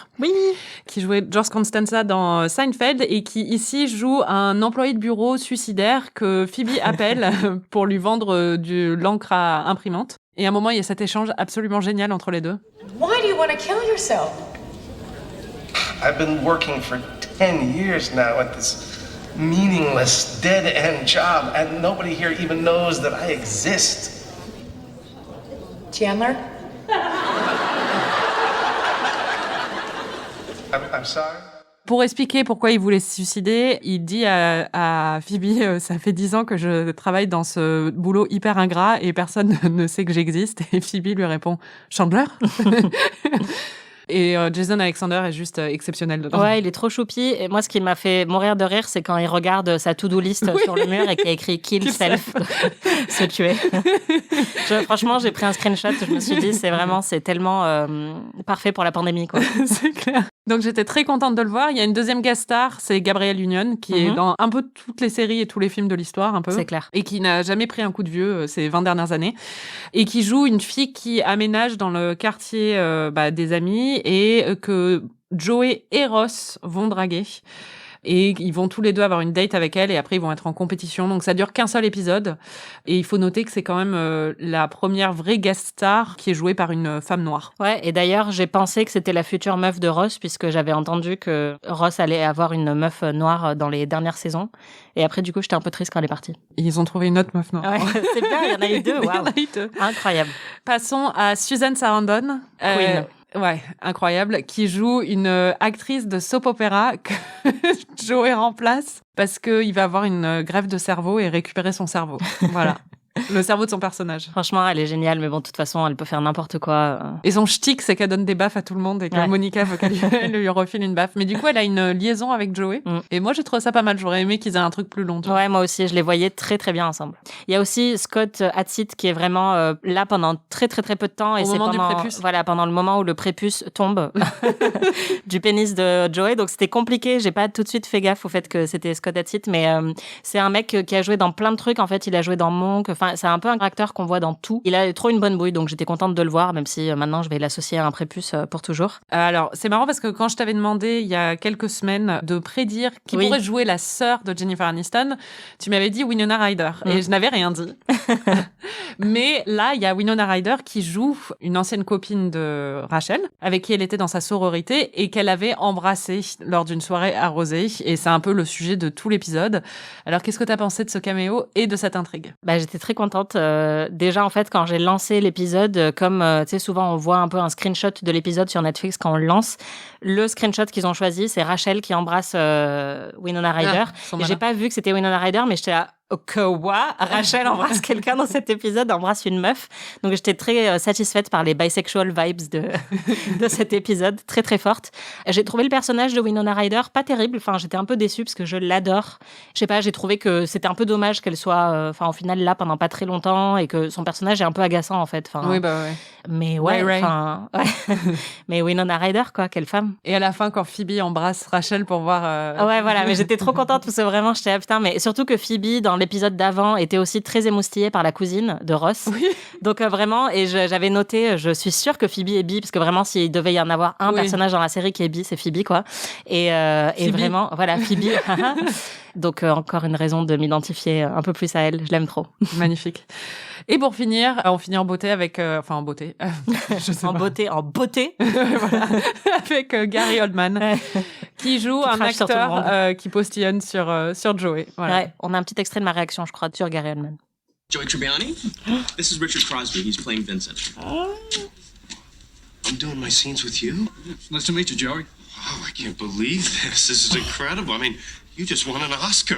A: qui jouait George Constanza dans Seinfeld et qui ici joue un employé de bureau suicidaire que Phoebe appelle pour lui vendre de l'encre à imprimante. Et à un moment, il y a cet échange absolument génial entre les deux.
N: Why do you want to kill yourself?
O: I've been working for 10 years now at this meaningless, dead-end job, and nobody here even knows that I exist.
N: Chandler?
O: I'm sorry?
A: Pour expliquer pourquoi il voulait se suicider, il dit à Phoebe, ça fait 10 ans que je travaille dans ce boulot hyper ingrat et personne ne sait que j'existe. Et Phoebe lui répond, Chandler? Et Jason Alexander est juste exceptionnel dedans.
B: Ouais, il est trop choupi. Et moi, ce qui m'a fait mourir de rire, c'est quand il regarde sa to-do list sur le mur et qu'il y a écrit « Kill self », se tuer. Franchement, j'ai pris un screenshot. Je me suis dit, c'est tellement parfait pour la pandémie, quoi.
A: C'est clair. Donc, j'étais très contente de le voir. Il y a une deuxième guest star, c'est Gabrielle Union, qui est dans un peu toutes les séries et tous les films de l'histoire, un peu.
B: C'est clair.
A: Et qui n'a jamais pris un coup de vieux ces 20 dernières années. Et qui joue une fille qui aménage dans le quartier des amis et que Joey et Ross vont draguer. Et ils vont tous les deux avoir une date avec elle et après ils vont être en compétition. Donc ça dure qu'un seul épisode. Et il faut noter que c'est quand même la première vraie guest star qui est jouée par une femme noire.
B: Ouais, et d'ailleurs j'ai pensé que c'était la future meuf de Ross puisque j'avais entendu que Ross allait avoir une meuf noire dans les dernières saisons. Et après du coup j'étais un peu triste quand elle est partie.
A: Ils ont trouvé une autre meuf noire.
B: Ouais, c'est bien, il y en a eu deux. Wow. Incroyable.
A: Passons à Susan Sarandon.
B: Queen.
A: Ouais, incroyable, qui joue une actrice de soap opéra que Joey remplace parce qu'il va avoir une greffe de cerveau et récupérer son cerveau. Voilà. Le cerveau de son personnage.
B: Franchement, elle est géniale, mais bon, de toute façon, elle peut faire n'importe quoi.
A: Et son shtick, c'est qu'elle donne des baffes à tout le monde et que Monica veut qu'elle lui refile une baffe. Mais du coup, elle a une liaison avec Joey. Et moi, j'ai trouvé ça pas mal. J'aurais aimé qu'ils aient un truc plus long.
B: Ouais, moi aussi, je les voyais très très bien ensemble. Il y a aussi Scott Adsit qui est vraiment là pendant très très très peu de temps. Et
A: au moment du prépuce.
B: Voilà, pendant le moment où le prépuce tombe du pénis de Joey. Donc c'était compliqué. J'ai pas tout de suite fait gaffe au fait que c'était Scott Adsit, mais c'est un mec qui a joué dans plein de trucs. En fait, il a joué dans Monk. Enfin, c'est un peu un acteur qu'on voit dans tout. Il a trop une bonne bouille, donc j'étais contente de le voir, même si maintenant je vais l'associer à un prépuce pour toujours.
A: Alors, c'est marrant parce que quand je t'avais demandé il y a quelques semaines de prédire qui pourrait jouer la sœur de Jennifer Aniston, tu m'avais dit Winona Ryder. Et je n'avais rien dit. Mais là, il y a Winona Ryder qui joue une ancienne copine de Rachel, avec qui elle était dans sa sororité et qu'elle avait embrassée lors d'une soirée arrosée. Et c'est un peu le sujet de tout l'épisode. Alors, qu'est-ce que t'as pensé de ce caméo et de cette intrigue?
B: J'étais très contente. Déjà, en fait, quand j'ai lancé l'épisode, comme tu sais, souvent on voit un peu un screenshot de l'épisode sur Netflix quand on le lance. Le screenshot qu'ils ont choisi, c'est Rachel qui embrasse Winona Ryder. Et j'ai pas vu que c'était Winona Ryder, mais j'étais là, Rachel embrasse quelqu'un dans cet épisode, embrasse une meuf. Donc j'étais très satisfaite par les bisexual vibes de cet épisode, très très forte. J'ai trouvé le personnage de Winona Ryder pas terrible, enfin j'étais un peu déçue parce que je l'adore. Je sais pas, j'ai trouvé que c'était un peu dommage qu'elle soit au final là pendant pas très longtemps et que son personnage est un peu agaçant en fait.
A: Oui, bah ouais.
B: Mais ouais. Mais Winona Ryder quoi, quelle femme.
A: Et à la fin quand Phoebe embrasse Rachel pour voir...
B: Ouais voilà, mais j'étais trop contente parce que vraiment j'étais putain, mais surtout que Phoebe dans l'épisode d'avant était aussi très émoustillée par la cousine de Ross. Oui. Donc vraiment, et j'avais noté, je suis sûre que Phoebe est bi, parce que vraiment s'il devait y en avoir un personnage dans la série qui est bi, c'est Phoebe quoi. Et vraiment, voilà, Phoebe. Donc encore une raison de m'identifier un peu plus à elle, je l'aime trop.
A: Magnifique. Et pour finir, on finit en beauté avec... en beauté.
B: Je sais pas. En beauté.
A: Voilà. Avec Gary Oldman, qui joue un acteur qui postillonne sur Joey. Voilà.
B: Ouais, on a un petit extrait de ma réaction, je crois, sur Gary Oldman.
P: Joey Tribbiani? This is Richard Crosby. He's playing Vincent.
E: I'm doing my scenes with you?
P: Nice to meet you, Joey.
E: Oh, I can't believe this. This is incredible. I mean, you just won an Oscar.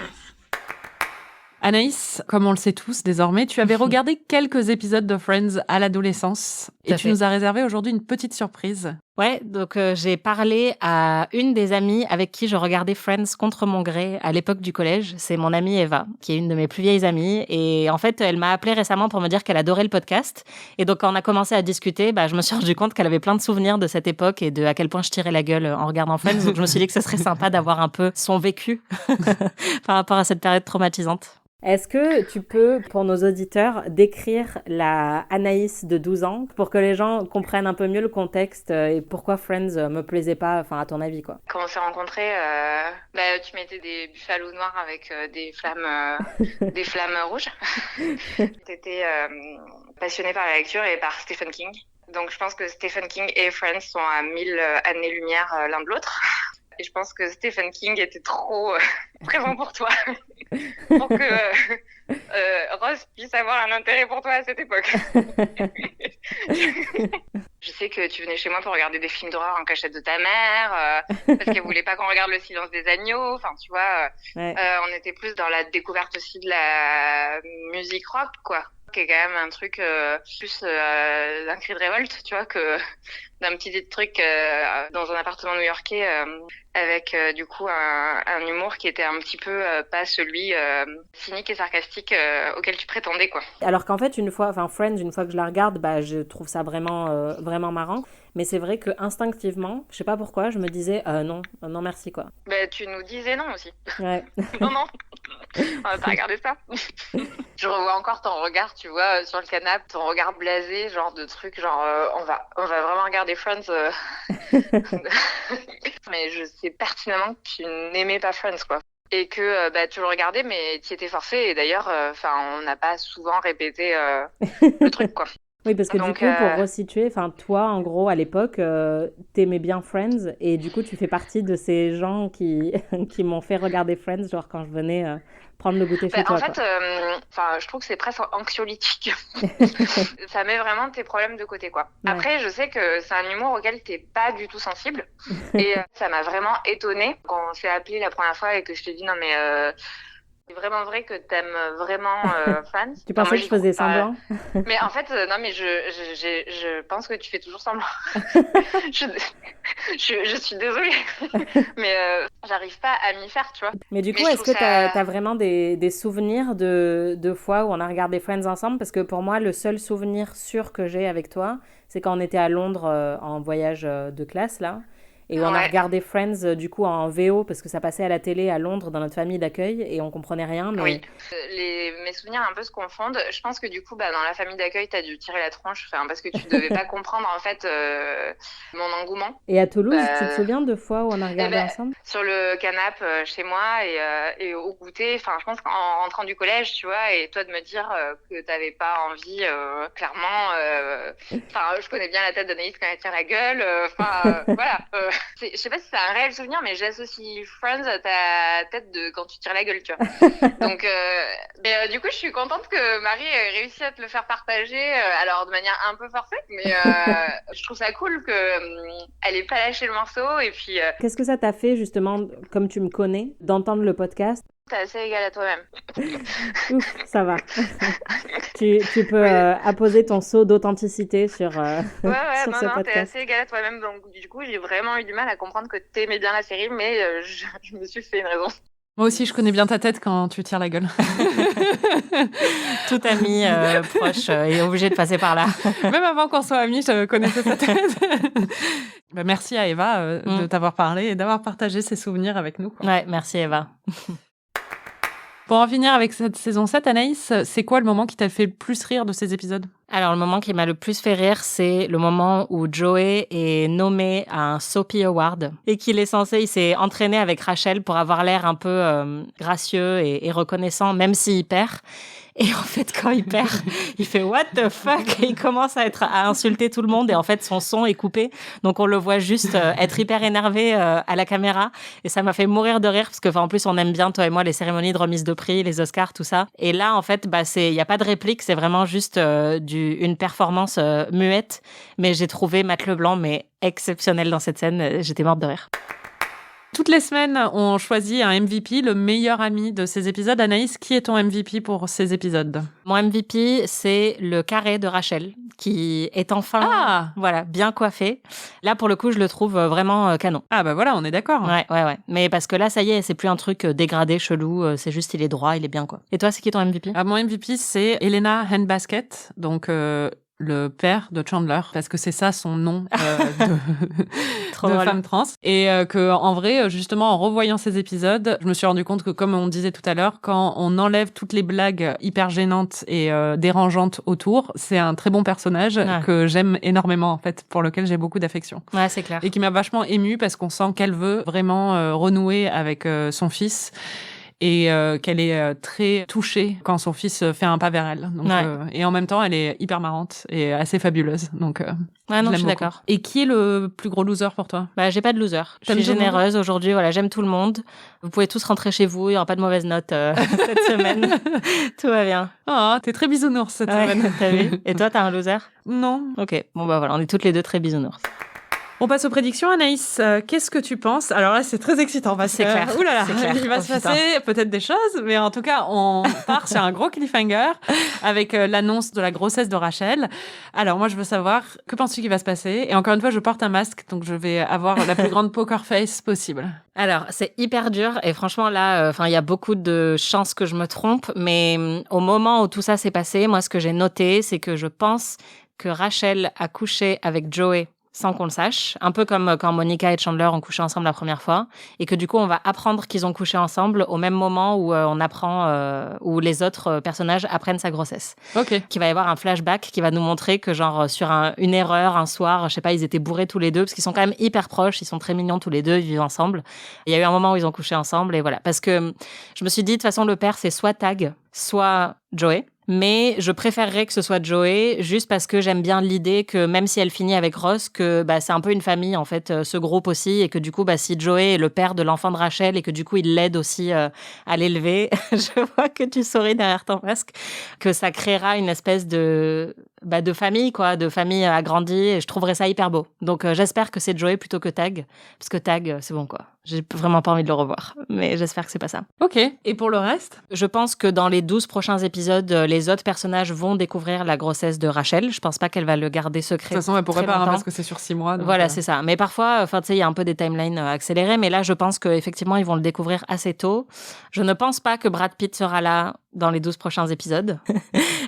A: Anaïs, comme on le sait tous désormais, tu avais regardé quelques épisodes de Friends à l'adolescence et tu nous as réservé aujourd'hui une petite surprise.
B: Ouais, donc j'ai parlé à une des amies avec qui je regardais Friends contre mon gré à l'époque du collège. C'est mon amie Eva, qui est une de mes plus vieilles amies. Et en fait, elle m'a appelée récemment pour me dire qu'elle adorait le podcast. Et donc, quand on a commencé à discuter, je me suis rendu compte qu'elle avait plein de souvenirs de cette époque et de à quel point je tirais la gueule en regardant Friends. Donc, je me suis dit que ce serait sympa d'avoir un peu son vécu par rapport à cette période traumatisante. Est-ce que tu peux, pour nos auditeurs, décrire la Anaïs de 12 ans pour que les gens comprennent un peu mieux le contexte et pourquoi Friends me plaisait pas, à ton avis, quoi?
Q: Quand on s'est rencontrés, tu mettais des buffalo noirs avec des flammes rouges. T'étais passionnée par la lecture et par Stephen King. Donc je pense que Stephen King et Friends sont à 1000 années-lumière l'un de l'autre. Et je pense que Stephen King était trop présent pour toi pour que Ross puisse avoir un intérêt pour toi à cette époque. Je sais que tu venais chez moi pour regarder des films d'horreur en cachette de ta mère, parce qu'elle voulait pas qu'on regarde Le Silence des agneaux. Enfin, tu vois, on était plus dans la découverte aussi de la musique rock, quoi. Qui est quand même un truc plus d'un cri de révolte, tu vois, que d'un petit truc dans un appartement new-yorkais avec du coup un humour qui était un petit peu pas celui cynique et sarcastique auquel tu prétendais, quoi.
B: Alors qu'en fait, Friends, une fois que je la regarde, je trouve ça vraiment vraiment marrant. Mais c'est vrai que instinctivement, je sais pas pourquoi, je me disais non merci, quoi.
Q: Tu nous disais non aussi.
B: Ouais.
Q: non, on va pas regarder ça. Je revois encore ton regard, tu vois, sur le canapé, ton regard blasé, genre de truc, genre on va vraiment regarder Friends. Mais je sais pertinemment que tu n'aimais pas Friends, quoi. Et que tu le regardais, mais tu y étais forcé. Et d'ailleurs, on n'a pas souvent répété le truc, quoi.
B: Oui, parce que du coup, pour resituer, toi, en gros, à l'époque, t'aimais bien Friends, et du coup, tu fais partie de ces gens qui m'ont fait regarder Friends, genre quand je venais prendre le goûter chez toi.
Q: En fait, je trouve que c'est presque anxiolytique. Ça met vraiment tes problèmes de côté, quoi. Ouais. Après, je sais que c'est un humour auquel t'es pas du tout sensible, et ça m'a vraiment étonnée quand on s'est appelé la première fois et que je t'ai dit non mais c'est vraiment vrai que t'aimes vraiment Friends.
B: Tu pensais que je faisais semblant?
Q: Mais en fait, non, mais je pense que tu fais toujours semblant. je suis désolée. Mais j'arrive pas à m'y faire, tu vois.
B: Mais du coup, est-ce que t'as vraiment des souvenirs de fois où on a regardé Friends ensemble? Parce que pour moi, le seul souvenir sûr que j'ai avec toi, c'est quand on était à Londres en voyage de classe, là. Et on a regardé Friends du coup en VO parce que ça passait à la télé à Londres dans notre famille d'accueil et on comprenait rien. Mais...
Q: Oui, mes souvenirs un peu se confondent. Je pense que du coup, dans la famille d'accueil, t'as dû tirer la tronche, parce que tu devais pas comprendre en fait mon engouement.
B: Et à Toulouse, tu te souviens de fois où on a regardé ensemble?
Q: Sur le canapé chez moi et au goûter. Je pense qu'en rentrant du collège, tu vois, et toi de me dire que t'avais pas envie, clairement. Je connais bien la tête d'Anaïs quand elle tire la gueule. Voilà. Je sais pas si c'est un réel souvenir, mais j'associe Friends à ta tête de quand tu tires la gueule, tu vois. Donc, du coup, je suis contente que Marie ait réussi à te le faire partager, alors de manière un peu forcée, mais je trouve ça cool qu'elle ait pas lâché le morceau. Et puis,
B: qu'est-ce que ça t'a fait, justement, comme tu me connais, d'entendre le podcast?
Q: t'es assez égal à toi-même.
B: Ouf, ça va. tu peux apposer ton sceau d'authenticité sur,
Q: Ouais,
B: sur ce
Q: non, t'es
B: podcast.
Q: assez égal à toi-même. Donc, du coup, j'ai vraiment eu du mal à comprendre que t'aimais bien la série, mais je me suis fait une raison.
A: Moi aussi, je connais bien ta tête quand tu tires la gueule.
B: Tout ami proche est obligé de passer par là.
A: Même avant qu'on soit amis, je connaissais ta tête. Bah, merci à Eva de t'avoir parlé et d'avoir partagé ses souvenirs avec nous. Quoi.
B: Ouais, merci Eva.
A: Pour en finir avec cette saison 7, Anaïs, c'est quoi le moment qui t'a fait le plus rire de ces épisodes ?
B: Alors, le moment qui m'a le plus fait rire, c'est le moment où Joey est nommé à un Soapy Award et il s'est entraîné avec Rachel pour avoir l'air un peu gracieux et reconnaissant, même s'il perd. Et en fait, quand il perd, il fait « What the fuck ?» et il commence à insulter tout le monde. Et en fait, son son est coupé. Donc, on le voit juste être hyper énervé à la caméra. Et ça m'a fait mourir de rire parce que, en plus, on aime bien, toi et moi, les cérémonies de remise de prix, les Oscars, tout ça. Et là, en fait, il n'y a pas de réplique. C'est vraiment juste une performance muette. Mais j'ai trouvé Matt Leblanc exceptionnel dans cette scène. J'étais morte de rire.
A: Toutes les semaines, on choisit un MVP, le meilleur ami de ces épisodes. Anaïs, qui est ton MVP pour ces épisodes ?
B: Mon MVP, c'est le carré de Rachel, qui est enfin bien coiffé. Là, pour le coup, je le trouve vraiment canon.
A: Ah bah voilà, on est d'accord.
B: Ouais. Mais parce que là, ça y est, c'est plus un truc dégradé, chelou. C'est juste, il est droit, il est bien, quoi. Et toi, c'est qui ton MVP ?
A: Mon MVP, c'est Elena Handbasket, donc... le père de Chandler, parce que c'est ça son nom de femme trans. Et que en vrai, justement, en revoyant ces épisodes, je me suis rendu compte que, comme on disait tout à l'heure, quand on enlève toutes les blagues hyper gênantes et dérangeantes autour, c'est un très bon personnage que j'aime énormément, en fait, pour lequel j'ai beaucoup d'affection.
B: Ouais, c'est clair.
A: Et qui m'a vachement émue parce qu'on sent qu'elle veut vraiment renouer avec son fils. Et qu'elle est très touchée quand son fils fait un pas vers elle. Donc, et en même temps, elle est hyper marrante et assez fabuleuse. Donc,
B: je suis d'accord.
A: Et qui est le plus gros loser pour toi ?
B: J'ai pas de loser. Je suis généreuse aujourd'hui. Voilà, j'aime tout le monde. Vous pouvez tous rentrer chez vous. Il y aura pas de mauvaise note cette semaine. Tout va bien.
A: Oh, t'es très bisounours cette semaine.
B: T'as vu ? Et toi, t'as un loser ?
A: Non.
B: Ok. Bon voilà, on est toutes les deux très bisounours.
A: On passe aux prédictions, Anaïs. Qu'est-ce que tu penses ? Alors là, c'est très excitant parce
B: c'est clair.
A: Oulala,
B: c'est clair.
A: Il va se passer peut-être des choses, mais en tout cas, on part sur un gros cliffhanger avec l'annonce de la grossesse de Rachel. Alors moi, je veux savoir, que penses-tu qu'il va se passer ? Et encore une fois, je porte un masque, donc je vais avoir la plus grande poker face possible.
B: Alors, c'est hyper dur et franchement, là, il y a beaucoup de chances que je me trompe, mais au moment où tout ça s'est passé, moi, ce que j'ai noté, c'est que je pense que Rachel a couché avec Joey sans qu'on le sache, un peu comme quand Monica et Chandler ont couché ensemble la première fois, et que du coup, on va apprendre qu'ils ont couché ensemble au même moment où on apprend, où les autres personnages apprennent sa grossesse.
A: Ok.
B: Qu'il va y avoir un flashback qui va nous montrer que genre sur une erreur, un soir, je sais pas, ils étaient bourrés tous les deux, parce qu'ils sont quand même hyper proches, ils sont très mignons tous les deux, ils vivent ensemble. Il y a eu un moment où ils ont couché ensemble, et voilà. Parce que je me suis dit, de toute façon, le père, c'est soit Tag, soit Joey. Mais je préférerais que ce soit Joey, juste parce que j'aime bien l'idée que même si elle finit avec Ross, que c'est un peu une famille, en fait, ce groupe aussi, et que du coup, si Joey est le père de l'enfant de Rachel, et que du coup, il l'aide aussi à l'élever, je vois que tu souris derrière ton masque, que ça créera une espèce de famille, quoi, de famille agrandie, et je trouverais ça hyper beau. Donc, j'espère que c'est Joey plutôt que Tag, parce que Tag, c'est bon, quoi. J'ai vraiment pas envie de le revoir, mais j'espère que c'est pas ça.
A: Ok, et pour le reste ?
B: Je pense que dans les 12 prochains épisodes, les autres personnages vont découvrir la grossesse de Rachel. Je pense pas qu'elle va le garder secret.
A: De toute façon, elle pourrait pas, parce que c'est sur 6 mois. Donc
B: voilà, c'est ça. Mais parfois, tu sais, il y a un peu des timelines accélérées, mais là, je pense qu'effectivement, ils vont le découvrir assez tôt. Je ne pense pas que Brad Pitt sera là dans les 12 prochains épisodes.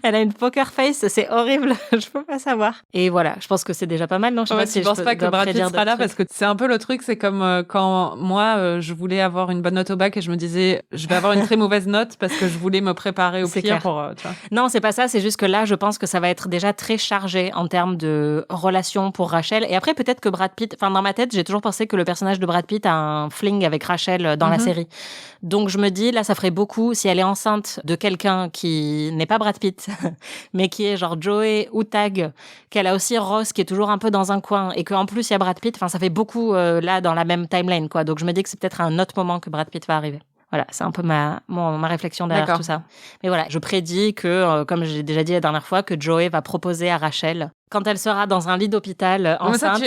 B: Elle a une poker face, c'est horrible, je peux pas savoir. Et voilà, je pense que c'est déjà pas mal, non ? Je sais pas si
A: je pense pas que Brad Pitt sera là, parce que c'est un peu le truc, c'est comme quand moi, je voulais avoir une bonne note au bac et je me disais, je vais avoir une très mauvaise note parce que je voulais me préparer au pire pour, tu vois.
B: Non, c'est pas ça, c'est juste que là, je pense que ça va être déjà très chargé en termes de relation pour Rachel. Et après, peut-être que Brad Pitt, dans ma tête, j'ai toujours pensé que le personnage de Brad Pitt a un fling avec Rachel dans la série. Donc je me dis, là, ça ferait beaucoup si elle est enceinte de quelqu'un qui n'est pas Brad Pitt, mais qui est genre Joey ou Tag, qu'elle a aussi Ross qui est toujours un peu dans un coin, et qu'en plus il y a Brad Pitt, ça fait beaucoup là dans la même timeline, quoi. Donc je me dis que c'est peut-être à un autre moment que Brad Pitt va arriver. Voilà, c'est un peu ma réflexion derrière tout ça. Mais voilà, je prédis que, comme j'ai déjà dit la dernière fois, que Joey va proposer à Rachel quand elle sera dans un lit d'hôpital enceinte.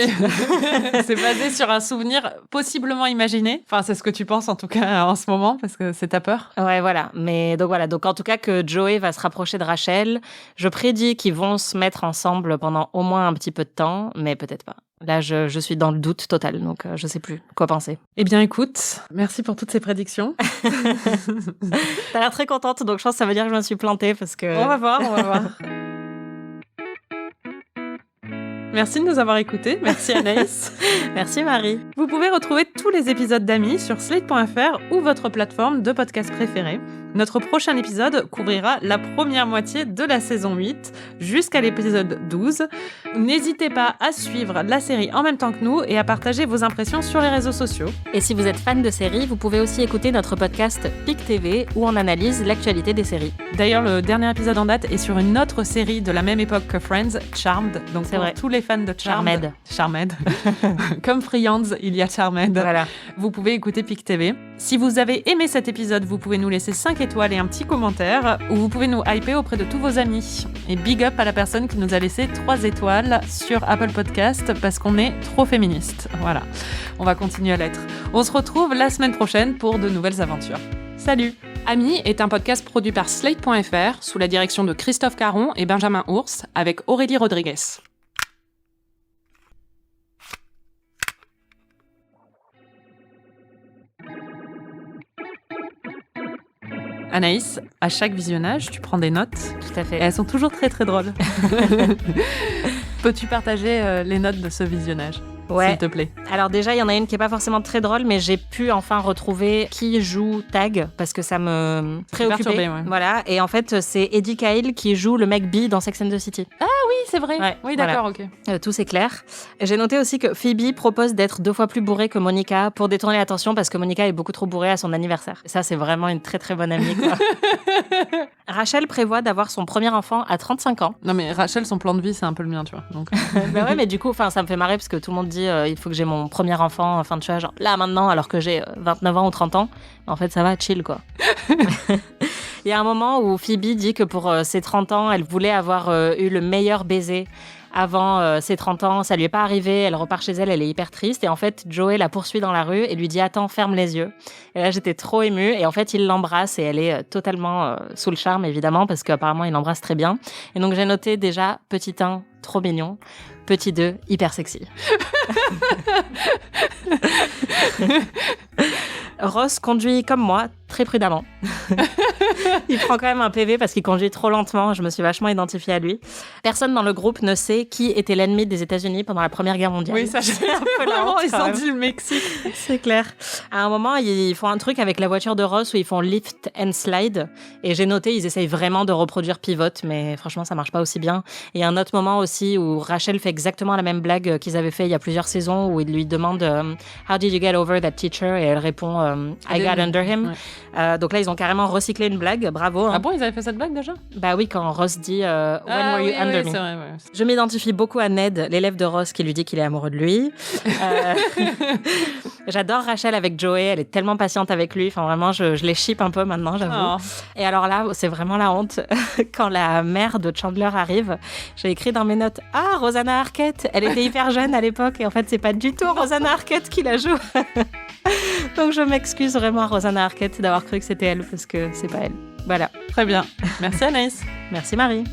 A: C'est basé sur un souvenir possiblement imaginé. Enfin, c'est ce que tu penses en tout cas en ce moment, parce que c'est ta peur.
B: Ouais, voilà. Mais donc en tout cas que Joey va se rapprocher de Rachel. Je prédis qu'ils vont se mettre ensemble pendant au moins un petit peu de temps, mais peut-être pas. Là, je suis dans le doute total, donc je sais plus quoi penser.
A: Eh bien, écoute, merci pour toutes ces prédictions.
B: T'as l'air très contente, donc je pense que ça veut dire que je me suis plantée parce que...
A: On va voir. Merci de nous avoir écoutés. Merci Anaïs.
B: Merci Marie.
A: Vous pouvez retrouver tous les épisodes d'Amis sur slate.fr ou votre plateforme de podcast préférée. Notre prochain épisode couvrira la première moitié de la saison 8 jusqu'à l'épisode 12. N'hésitez pas à suivre la série en même temps que nous et à partager vos impressions sur les réseaux sociaux.
B: Et si vous êtes fan de séries, vous pouvez aussi écouter notre podcast PIC TV où on analyse l'actualité des séries.
A: D'ailleurs, le dernier épisode en date est sur une autre série de la même époque que Friends, Charmed. Donc c'est vrai. Tous les fans de Charmed. Comme Friends, il y a Charmed.
B: Voilà.
A: Vous pouvez écouter PIC TV. Si vous avez aimé cet épisode, vous pouvez nous laisser 5 étoiles et un petit commentaire, ou vous pouvez nous hyper auprès de tous vos amis. Et big up à la personne qui nous a laissé 3 étoiles sur Apple Podcast parce qu'on est trop féministe. Voilà, on va continuer à l'être. On se retrouve la semaine prochaine pour de nouvelles aventures. Salut! Amis est un podcast produit par Slate.fr sous la direction de Christophe Caron et Benjamin Ours avec Aurélie Rodriguez. Anaïs, à chaque visionnage, tu prends des notes.
B: Tout à fait.
A: Et elles sont toujours très très drôles. Peux-tu partager les notes de ce visionnage ?
B: Ouais.
A: S'il te plaît.
B: Alors déjà, il y en a une qui est pas forcément très drôle, mais j'ai pu enfin retrouver qui joue Tag parce que ça me préoccupait.
A: Ouais.
B: Voilà. Et en fait, c'est Eddie Cahill qui joue le mec B dans Sex and the City.
A: Ah oui, c'est vrai.
B: Ouais,
A: oui, d'accord,
B: voilà.
A: ok.
B: Tout c'est clair. J'ai noté aussi que Phoebe propose d'être 2 fois plus bourrée que Monica pour détourner l'attention parce que Monica est beaucoup trop bourrée à son anniversaire. Et ça, c'est vraiment une très très bonne amie, quoi. Rachel prévoit d'avoir son premier enfant à 35 ans.
A: Non mais Rachel, son plan de vie, c'est un peu le mien, tu vois. Donc...
B: bah ouais, mais du coup, ça me fait marrer parce que tout le monde dit il faut que j'ai mon premier enfant, enfin tu vois, genre là maintenant, alors que j'ai 29 ans ou 30 ans. En fait, ça va, chill, quoi. Il y a un moment où Phoebe dit que pour ses 30 ans, elle voulait avoir eu le meilleur baiser avant ses 30 ans, ça lui est pas arrivé, elle repart chez elle, elle est hyper triste et en fait Joey la poursuit dans la rue et lui dit attends, ferme les yeux. Et là j'étais trop émue et en fait il l'embrasse et elle est totalement sous le charme évidemment parce qu'apparemment il l'embrasse très bien. Et donc j'ai noté déjà petit 1, trop mignon, petit 2, hyper sexy. Ross conduit comme moi, très prudemment. Il prend quand même un PV parce qu'il conduit trop lentement. Je me suis vachement identifiée à lui. Personne dans le groupe ne sait qui était l'ennemi des États-Unis pendant la Première Guerre mondiale.
A: Oui, ça, c'est un peu la honte. Ils ont dit le Mexique.
B: C'est clair. À un moment, ils font un truc avec la voiture de Ross où ils font lift and slide. Et j'ai noté, ils essayent vraiment de reproduire Pivot, mais franchement, ça marche pas aussi bien. Et un autre moment aussi où Rachel fait exactement la même blague qu'ils avaient fait il y a plusieurs saisons où il lui demande How did you get over that teacher? Et elle répond I got under him. Ouais. Donc là, ils ont carrément recyclé une blague. Bravo. Hein.
A: Ah bon, ils avaient fait cette blague déjà?
B: Bah oui, quand Ross dit When were you under me?
A: C'est vrai, ouais.
B: Je m'identifie beaucoup à Ned, l'élève de Ross qui lui dit qu'il est amoureux de lui. J'adore Rachel avec Joey, elle est tellement patiente avec lui. Enfin, vraiment, je les ship un peu maintenant, j'avoue. Oh. Et alors là, c'est vraiment la honte. Quand la mère de Chandler arrive, j'ai écrit dans mes notes Rosanna Arquette, elle était hyper jeune à l'époque et en fait, c'est pas du tout Rosanna Arquette qui la joue. Donc je m'excuse vraiment à Rosanna Arquette d'avoir cru que c'était elle parce que c'est pas elle. Voilà.
A: Très bien. Merci Anaïs.
B: Merci Marie.